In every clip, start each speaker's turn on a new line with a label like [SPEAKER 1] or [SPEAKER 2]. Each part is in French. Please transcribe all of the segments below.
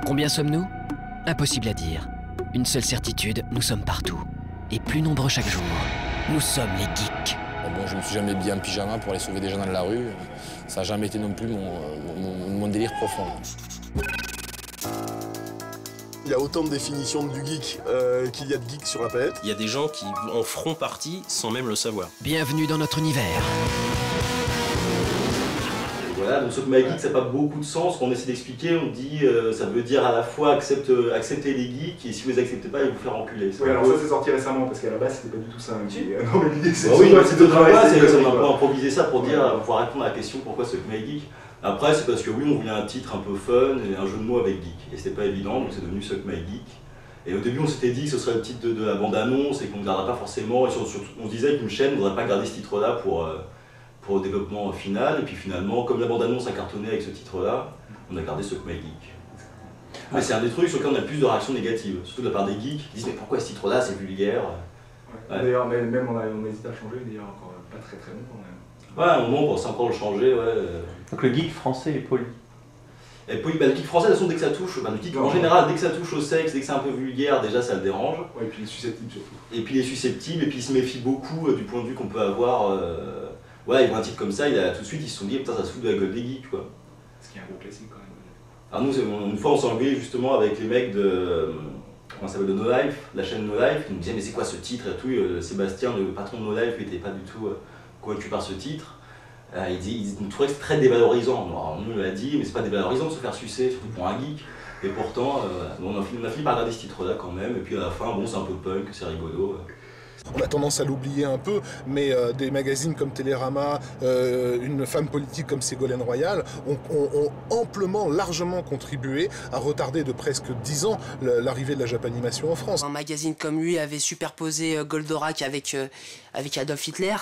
[SPEAKER 1] Combien sommes-nous? Impossible à dire. Une seule certitude, nous sommes partout. Et plus nombreux chaque jour. Nous sommes les geeks.
[SPEAKER 2] Bon, je ne me suis jamais habillé en pyjama pour aller sauver des gens dans la rue. Ça n'a jamais été non plus mon délire profond.
[SPEAKER 3] Il y a autant de définitions du geek qu'il y a de geeks sur la planète.
[SPEAKER 4] Il y a des gens qui en feront partie sans même le savoir.
[SPEAKER 1] Bienvenue dans notre univers.
[SPEAKER 5] Voilà, donc ce My Geek, ça n'a pas beaucoup de sens. Quand on essaie d'expliquer, on dit ça veut dire à la fois accepter les geeks et si vous les acceptez pas, ils vous faire enculer.
[SPEAKER 6] Oui, alors ça c'est sorti récemment parce qu'à la base c'était pas du tout ça. Non mais l'idée c'est
[SPEAKER 5] oui, c'est de travail, on a un peu improvisé ça pour dire, pour répondre à la question pourquoi ce My Geek. Après c'est parce que oui, on voulait un titre un peu fun et un jeu de mots avec geek. Et c'était pas évident, donc c'est devenu Suck My Geek. Et au début on s'était dit que ce serait le titre de la bande-annonce et qu'on ne garderait pas forcément. Et surtout on se disait qu'une chaîne ne voudrait pas garder ce titre-là pour le développement final, et puis finalement, comme la bande-annonce a cartonné avec ce titre-là, on a gardé Suck My Geek. Mais c'est un des trucs sur lesquels on a le plus de réactions négatives, surtout de la part des geeks, qui disent mais pourquoi ce titre-là, c'est vulgaire.
[SPEAKER 6] Ouais. D'ailleurs, même on a hésité à changer, d'ailleurs, encore pas très longtemps.
[SPEAKER 5] Ouais, à un moment, on pensait encore le changer, ouais.
[SPEAKER 7] Donc le geek français est poli.
[SPEAKER 5] Et puis, le geek français, de toute façon, dès que ça touche, le geek en général, dès que ça touche au sexe, dès que c'est un peu vulgaire, déjà ça le dérange.
[SPEAKER 6] Ouais, et puis il est susceptible surtout.
[SPEAKER 5] Et puis il est susceptible, et puis il se méfie beaucoup du point de vue qu'on peut avoir. Ouais, il voit un titre comme ça, tout de suite ils se sont dit putain ça se fout de la gueule des geeks quoi.
[SPEAKER 6] Ce qui est un gros classique quand même.
[SPEAKER 5] Alors nous, une fois on s'est engueulé justement avec les mecs de, comment ça s'appelle, de No Life, la chaîne No Life, qui nous disaient mais c'est quoi ce titre et tout, Sébastien, le patron de No Life, il était pas du tout convaincu par ce titre. Il nous trouvait que c'était très dévalorisant. Alors, on nous l'a dit, mais c'est pas dévalorisant de se faire sucer, surtout pour un geek. Et pourtant, on a fini par regarder ce titre-là quand même, et puis à la fin, bon c'est un peu punk, c'est rigolo.
[SPEAKER 3] On a tendance à l'oublier un peu, mais des magazines comme Télérama, une femme politique comme Ségolène Royal ont amplement, largement contribué à retarder de presque 10 ans l'arrivée de la Japanimation en France.
[SPEAKER 8] Un magazine comme lui avait superposé Goldorak avec Adolf Hitler,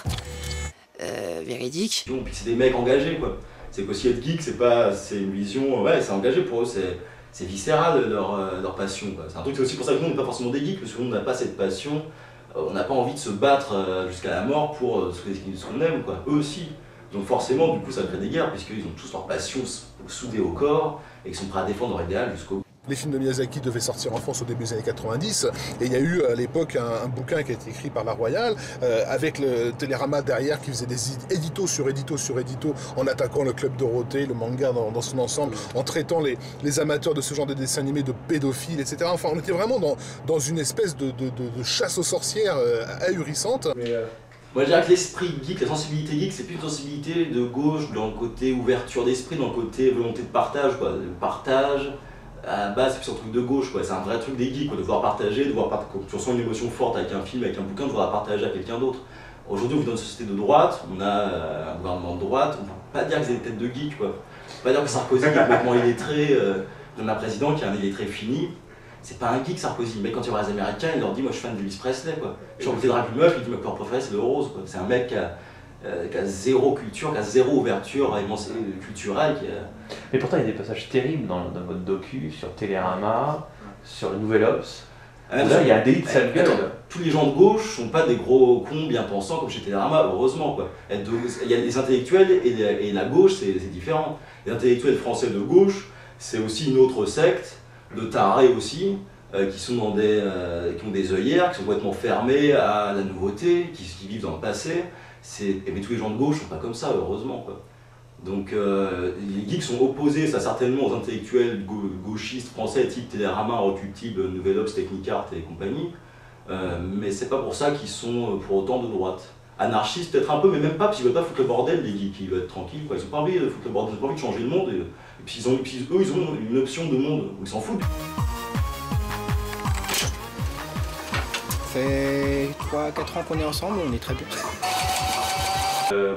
[SPEAKER 8] véridique.
[SPEAKER 5] Puis c'est des mecs engagés quoi. C'est qu'aussi être geek, c'est une vision, ouais, c'est engagé pour eux, c'est viscéral leur passion. C'est un truc, c'est aussi pour ça que nous on n'est pas forcément des geeks, parce que nous on n'a pas cette passion. On n'a pas envie de se battre jusqu'à la mort pour ce qu'on aime, quoi. Eux aussi. Donc forcément, du coup, ça crée des guerres, puisqu'ils ont tous leur passion soudée au corps et qu'ils sont prêts à défendre leur idéal jusqu'au bout.
[SPEAKER 3] Les films de Miyazaki devaient sortir en France au début des années 90, et il y a eu à l'époque un bouquin qui a été écrit par La Royale, avec le Télérama derrière qui faisait des éditos sur éditos sur éditos, en attaquant le Club Dorothée, le manga dans son ensemble, en traitant les amateurs de ce genre de dessins animés de pédophiles, etc. Enfin, on était vraiment dans une espèce de chasse aux sorcières ahurissante.
[SPEAKER 5] Moi je dirais que l'esprit geek, la sensibilité geek, c'est plus une sensibilité de gauche dans le côté ouverture d'esprit, dans le côté volonté de partage, quoi. Le partage, à la base c'est plus un truc de gauche, quoi. C'est un vrai truc des geeks, quoi, de vouloir partager, quand tu ressens une émotion forte avec un film, avec un bouquin, de vouloir partager à quelqu'un d'autre. Aujourd'hui on vit dans une société de droite, on a un gouvernement de droite, on ne peut pas dire que c'est des têtes de geeks, quoi. On peut pas dire que Sarkozy est complètement illettré, on a un président qui a un illettré fini. C'est pas un geek Sarkozy, mais quand il voit les Américains, il leur dit moi je suis fan de Elvis Presley quoi. Je suis en côté de Rap Meuf, il dit ma couleur préférée c'est le rose quoi. C'est un mec qui a zéro culture, qui a zéro ouverture culturelle.
[SPEAKER 7] Mais pourtant il y a des passages terribles dans votre docu sur Télérama, sur le Nouvel Obs. Là il y a un délit de sale gueule.
[SPEAKER 5] Tous les gens de gauche sont pas des gros cons bien pensants comme chez Télérama, heureusement quoi. Il y a les intellectuels et la gauche c'est différent. Les intellectuels français de gauche c'est aussi une autre secte de tarés aussi, qui ont des œillères, qui sont complètement fermés à la nouveauté, qui vivent dans le passé. Mais tous les gens de gauche sont pas comme ça, heureusement. Quoi. Donc les geeks sont opposés, ça certainement, aux intellectuels gauchistes français, type Télérama, Recutib, Nouvel Obs, Technicart et compagnie. Mais c'est pas pour ça qu'ils sont pour autant de droite. Anarchistes peut-être un peu, mais même pas, parce qu'ils veulent pas foutre le bordel, les geeks, ils veulent être tranquilles. Quoi. Ils ont pas envie de foutre le bordel, ils ont pas envie de changer le monde. Et puis eux, ils ont une option de monde où ils s'en foutent.
[SPEAKER 9] Ça fait 3-4 ans qu'on est ensemble, on est très bien.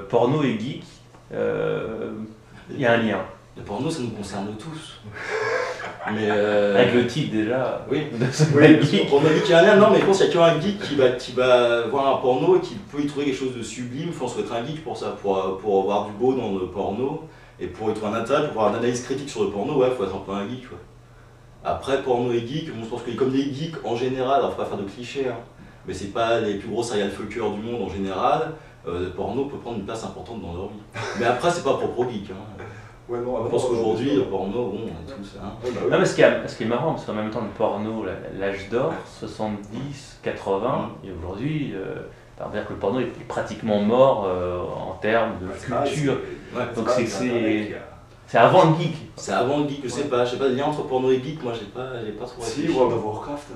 [SPEAKER 7] Porno et geek, il y a un lien.
[SPEAKER 5] Le porno, ça nous concerne tous. Mais
[SPEAKER 7] avec le titre déjà.
[SPEAKER 5] Oui.
[SPEAKER 7] Geek.
[SPEAKER 5] On a dit qu'il y a un lien, non, mais je pense qu'il y a qu'un geek qui va voir un porno et qui peut y trouver quelque chose de sublime. Il faut être un geek pour ça, pour avoir du beau dans le porno. Et pour y trouver un intérêt, pour avoir une analyse critique sur le porno, ouais, faut être un peu un geek. Ouais. Après, porno et geek, je pense que comme les geeks en général, alors faut pas faire de clichés, hein, mais c'est pas les plus gros serial fuckers du monde en général, le porno peut prendre une place importante dans leur vie. Mais après, c'est pas propre aux geeks. Hein.
[SPEAKER 6] Ouais, non,
[SPEAKER 5] Je pense qu'aujourd'hui, le porno, bon, on est tous. Hein.
[SPEAKER 7] Non, mais ce qui est marrant, parce qu'en même temps, le porno, l'âge d'or, 70, 80, et aujourd'hui, on va dire que le porno est pratiquement mort en termes de culture. Donc c'est avant le geek.
[SPEAKER 5] C'est avant le geek, je sais pas, le lien entre porno et geek, moi j'ai pas trop réfléchi.
[SPEAKER 6] Si, World of Warcraft.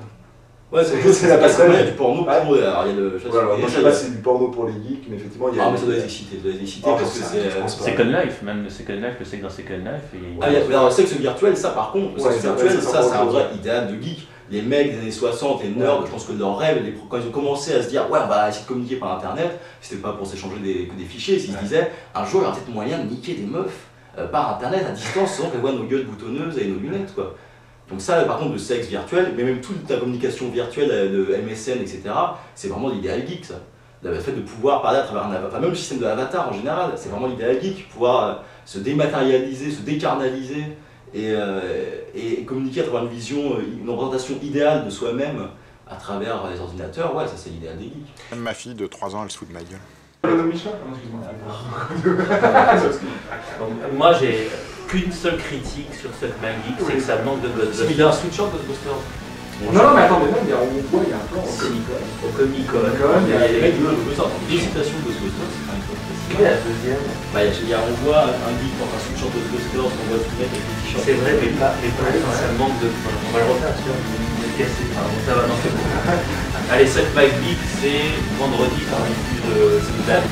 [SPEAKER 5] Ouais, c'est la passerelle, il y a du porno pour. Alors, il y a le.
[SPEAKER 6] Je sais pas si c'est du porno pour les geeks, mais effectivement, il y a.
[SPEAKER 5] Ah, mais ça doit les exciter, parce que c'est.
[SPEAKER 7] Second Life, même le Second Life, le sexe dans Second Life.
[SPEAKER 5] Ah, alors le sexe virtuel, ça par contre, le sexe virtuel, ça c'est un vrai idéal de geek. Les mecs des années 60, les nerds, je pense que leur rêve, quand ils ont commencé à se dire, ouais, on va essayer de communiquer par internet, c'était pas pour s'échanger que des fichiers, s'ils se disaient, un jour il y aura peut-être moyen de niquer des meufs par internet à distance sans qu'elles voient nos gueules boutonneuses et nos lunettes, quoi. Donc ça, par contre, le sexe virtuel, mais même toute la communication virtuelle de MSN, etc., c'est vraiment l'idéal geek, ça. Le fait de pouvoir parler à travers un avatar, enfin même le système de l'avatar en général, c'est vraiment l'idéal geek, pouvoir se dématérialiser, se décarnaliser et communiquer à travers une vision, une représentation idéale de soi-même à travers les ordinateurs, ouais, ça c'est l'idéal des geeks.
[SPEAKER 10] Même ma fille de 3 ans, elle se fout de ma gueule.
[SPEAKER 7] Moi j'ai qu'une seule critique sur cette Mac Geek, c'est que ça manque de Ghostbusters.
[SPEAKER 5] Il y a un sweatshirt Ghostbusters.
[SPEAKER 6] Non, mais attends, il y a un plan.
[SPEAKER 7] Au Comic-Con,
[SPEAKER 5] il y a les mecs de Ghostbusters, des citations de Ghostbusters, c'est quand même pas facile.
[SPEAKER 7] Quelle est la deuxième?
[SPEAKER 5] On voit un geek porte un sweatshirt de Ghostbusters, on voit tout le mec avec des t-shirts.
[SPEAKER 7] C'est vrai, mais pas ça manque de. On va le refaire, sûr. Ça va, non, c'est bon. Allez, cette Mac Geek, c'est vendredi par diffuse
[SPEAKER 11] Geek.